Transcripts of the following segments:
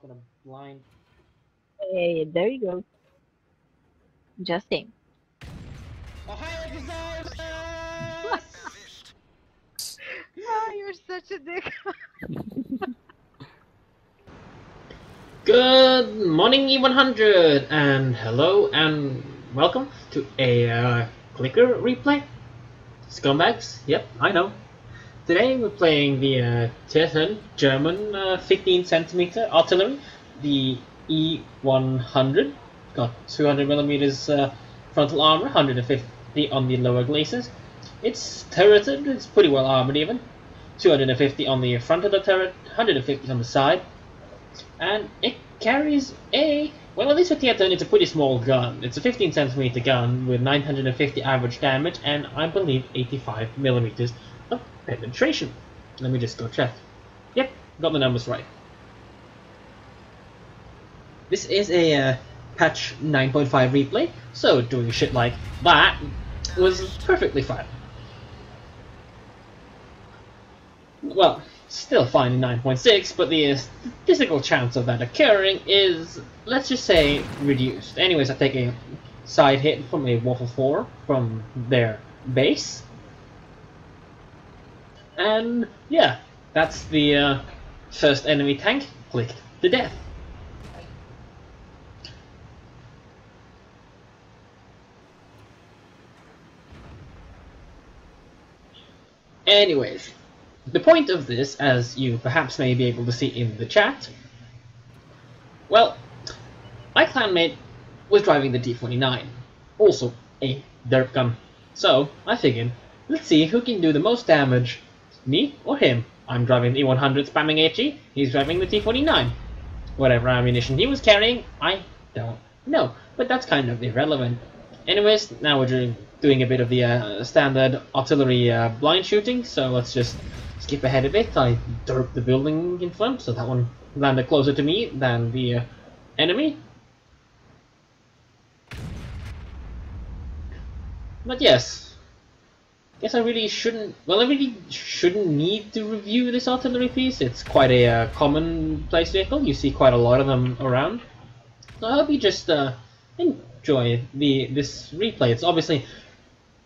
gonna blind. Hey, there you go. Justin. Ohio Oh, you're such a dick. Good morning, E100, and hello and welcome to a clicker replay. Scumbags, yep, I know. Today we're playing the tier 10 German 15 centimeter artillery, the E100. Got 200 millimeters frontal armor, 150 on the lower glacis. It's turreted, it's pretty well armored even. 250 on the front of the turret, 150 on the side. And it carries well, at least for tier 10 it's a pretty small gun. It's a 15 centimeter gun with 950 average damage and I believe 85 millimeters of penetration. Let me just go check. Yep, got the numbers right. This is a patch 9.5 replay, so doing shit like that was perfectly fine. Well, still fine in 9.6, but the statistical chance of that occurring is, let's just say, reduced. Anyways, I take a side hit from a Waffle 4 from their base. And yeah, that's the first enemy tank clicked to death. Anyways, the point of this, as you perhaps may be able to see in the chat, well, my clanmate was driving the T-49, also a derp gun. So I figured, let's see who can do the most damage, me or him. I'm driving the E100 spamming HE, he's driving the T-49. Whatever ammunition he was carrying, I don't know, but that's kind of irrelevant. Anyways, now we're doing a bit of the standard artillery blind shooting, so let's just skip ahead a bit. I derped the building in front, so that one landed closer to me than the enemy. But yes, guess I really shouldn't. Well, I really shouldn't need to review this artillery piece. It's quite a commonplace vehicle. You see quite a lot of them around. So I hope you just enjoy this replay. It's obviously,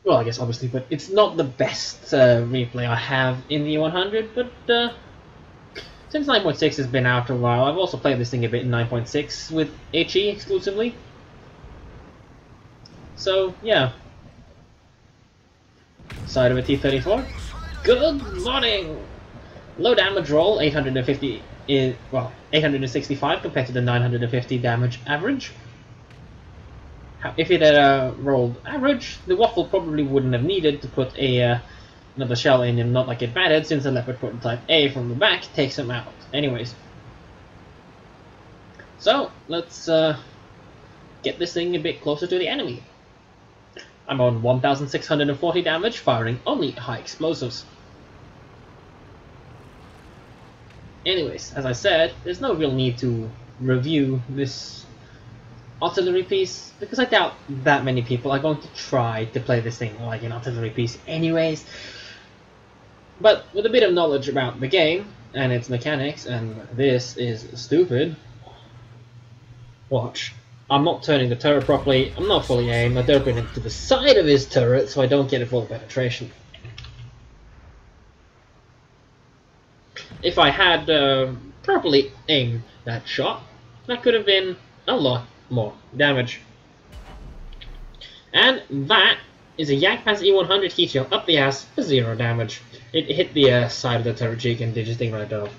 well, I guess obviously, but it's not the best replay I have in the 100. But since 9.6 has been out a while, I've also played this thing a bit in 9.6 with HE exclusively. So yeah. Side of a T-34. Good morning! Low damage roll, 850 is, well, 865 compared to the 950 damage average. If it had rolled average, the Waffle probably wouldn't have needed to put another shell in him, not like it mattered, since the Leopard Prototype A from the back takes him out. Anyways. So, let's get this thing a bit closer to the enemy. I'm on 1,640 damage, firing only high explosives. Anyways, as I said, there's no real need to review this artillery piece, because I doubt that many people are going to try to play this thing like an artillery piece anyways. But with a bit of knowledge about the game and its mechanics, and this is stupid, watch. I'm not turning the turret properly, I'm not fully aimed, I'm derping it to the side of his turret so I don't get a full penetration. If I had properly aimed that shot, that could have been a lot more damage. And that is a Jagdpanzer E100 heat shell up the ass for 0 damage. It hit the side of the turret cheek and did just thing right off.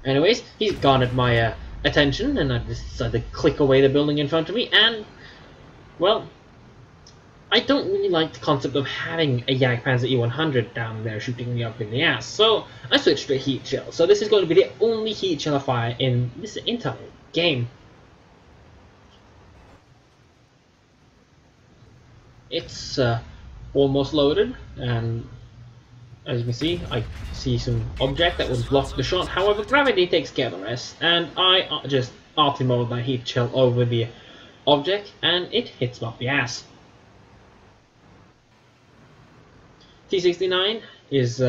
Anyways, he's garnered my attention, and I decided to click away the building in front of me, and, well, I don't really like the concept of having a Jagdpanzer E100 down there shooting me up in the ass, so I switched to a heat shell. So this is going to be the only heat shell I fire in this entire game. It's almost loaded, and as you can see, I see some object that would block the shot. However, gravity takes care of the rest, and I just Arty mode my heat shell over the object, and it hits me up the ass. T69 is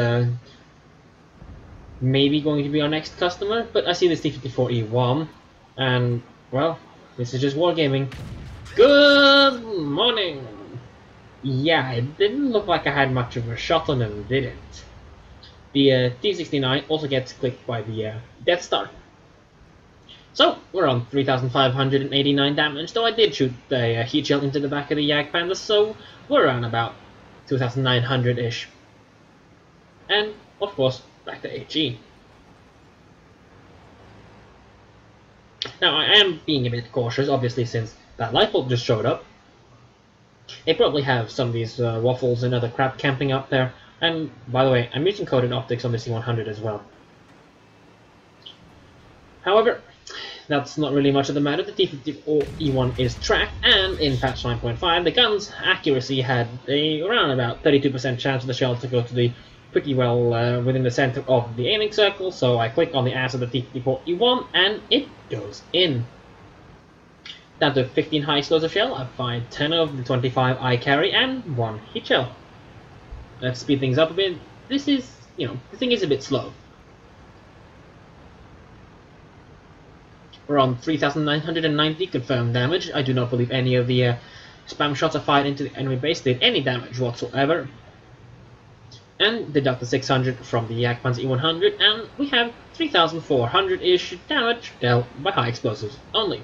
maybe going to be our next customer, but I see this T-54E1, and, well, this is just wargaming. Good morning! Yeah, it didn't look like I had much of a shot on him, did it? The T-69 also gets clicked by the Death Star. So, we're on 3,589 damage, though I did shoot the heat shell into the back of the Yak Panda, so we're around about 2,900-ish. And, of course, back to HE. Now, I am being a bit cautious, obviously, since that light bulb just showed up. They probably have some of these waffles and other crap camping up there. And, by the way, I'm using coated optics on the C100 as well. However, that's not really much of the matter. The T-54E1 is tracked, and in patch 9.5, the gun's accuracy had around about 32% chance of the shell to go to the pretty well within the center of the aiming circle, so I click on the ass of the T-54E1, and it goes in. Down to 15 high explosive shell, I fired 10 of the 25 I carry, and 1 heat shell. Let's speed things up a bit. This is, the thing is a bit slow. We're on 3,990 confirmed damage. I do not believe any of the spam shots I fired into the enemy base did any damage whatsoever. And deduct the 600 from the Yak Panzer E100, and we have 3,400-ish damage dealt by high explosives only.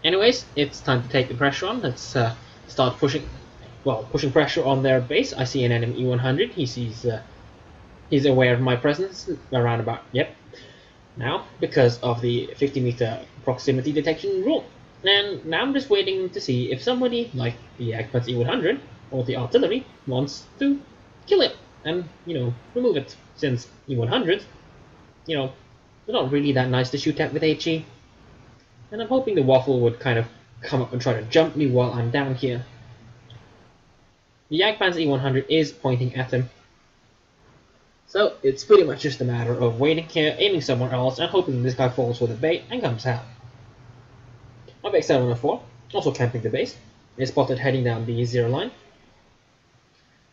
Anyways, it's time to take the pressure on. Let's start pushing pressure on their base. I see an enemy E100. He sees, he's aware of my presence around about, yep. Now, because of the 50-meter proximity detection rule. And now I'm just waiting to see if somebody, like the Agpats E100, or the artillery, wants to kill it, and, remove it, since E100s, they're not really that nice to shoot at with HE. And I'm hoping the waffle would kind of come up and try to jump me while I'm down here. The Jagdpanzer E100 is pointing at him. So it's pretty much just a matter of waiting here, aiming somewhere else, and hoping this guy falls for the bait and comes out. My base 704, also camping the base, is spotted heading down the 0 line.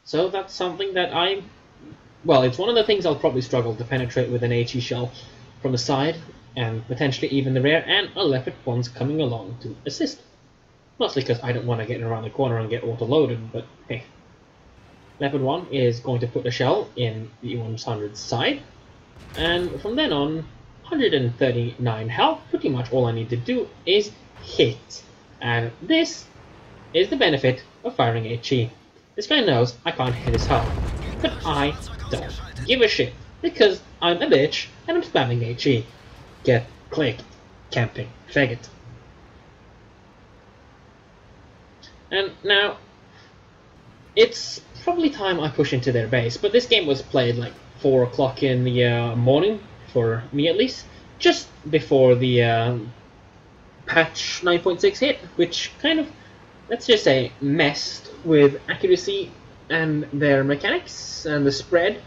So that's something that it's one of the things I'll probably struggle to penetrate with an HE shell from the side, and potentially even the rear, and a Leopard 1's coming along to assist. Mostly because I don't want to get around the corner and get auto-loaded, but hey. Leopard 1 is going to put a shell in the E100's side, and from then on, 139 health, pretty much all I need to do is hit. And this is the benefit of firing HE. This guy knows I can't hit his hull, but I don't give a shit, because I'm a bitch and I'm spamming HE. Get clicked, camping, faggot. And now, it's probably time I push into their base, but this game was played like 4 o'clock in the morning, for me at least, just before the patch 9.6 hit, which kind of, let's just say, messed with accuracy and their mechanics and the spread,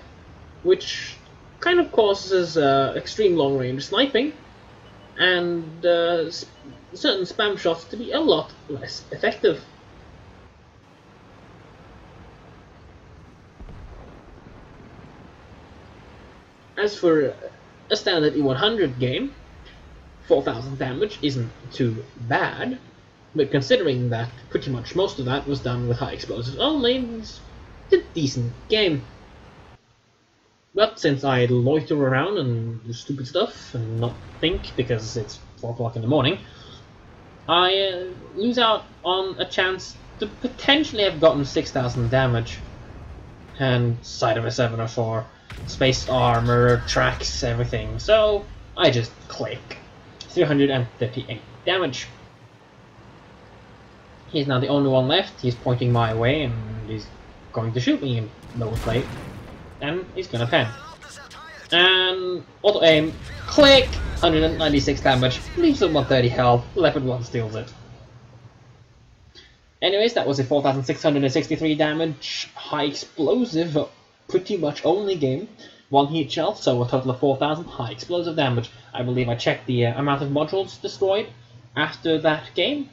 which kind of causes extreme long-range sniping and certain spam shots to be a lot less effective. As for a standard E100 game, 4,000 damage isn't too bad, but considering that pretty much most of that was done with high explosives only, it's a decent game. But since I loiter around and do stupid stuff and not think because it's 4 o'clock in the morning, I lose out on a chance to potentially have gotten 6,000 damage. And side of a 704. Space armor, tracks, everything. So I just click. 338 damage. He's now the only one left. He's pointing my way and he's going to shoot me in lower plate. And he's gonna pen. And auto aim, click! 196 damage, leaves him 130 health. Leopard 1 steals it. Anyways, that was a 4,663 damage, high explosive, pretty much only game. 1 heat shell, so a total of 4,000 high explosive damage. I believe I checked the amount of modules destroyed after that game.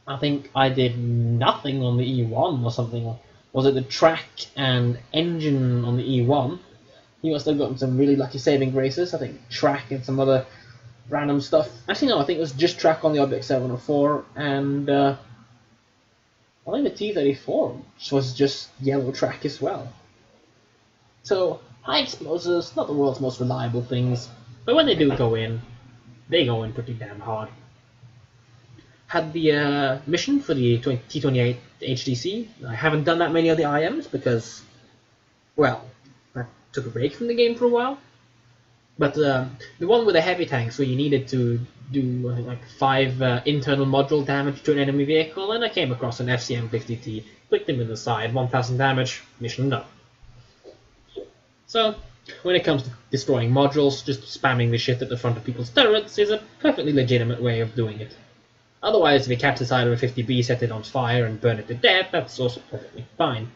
I think I did nothing on the E1 or something was it the track and engine on the E1. He must have gotten some really lucky saving graces. I think track and some other random stuff. Actually, no, I think it was just track on the Object 704, and I think the T-34 was just yellow track as well. So, high explosives, not the world's most reliable things, but when they do go in, they go in pretty damn hard. Had the mission for the T-28 HDC. I haven't done that many of the IMs because, well, I took a break from the game for a while. But the one with the heavy tanks where you needed to do like 5 internal module damage to an enemy vehicle, and I came across an FCM-50T, clicked him in the side, 1000 damage, mission done. So, when it comes to destroying modules, just spamming the shit at the front of people's turrets is a perfectly legitimate way of doing it. Otherwise, if you catch the side of a 50B, set it on fire and burn it to death, that's also perfectly fine.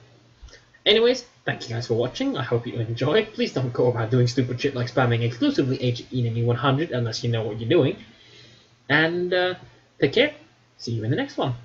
Anyways, thank you guys for watching, I hope you enjoyed. Please don't go about doing stupid shit like spamming exclusively HE 100 unless you know what you're doing. And take care, see you in the next one.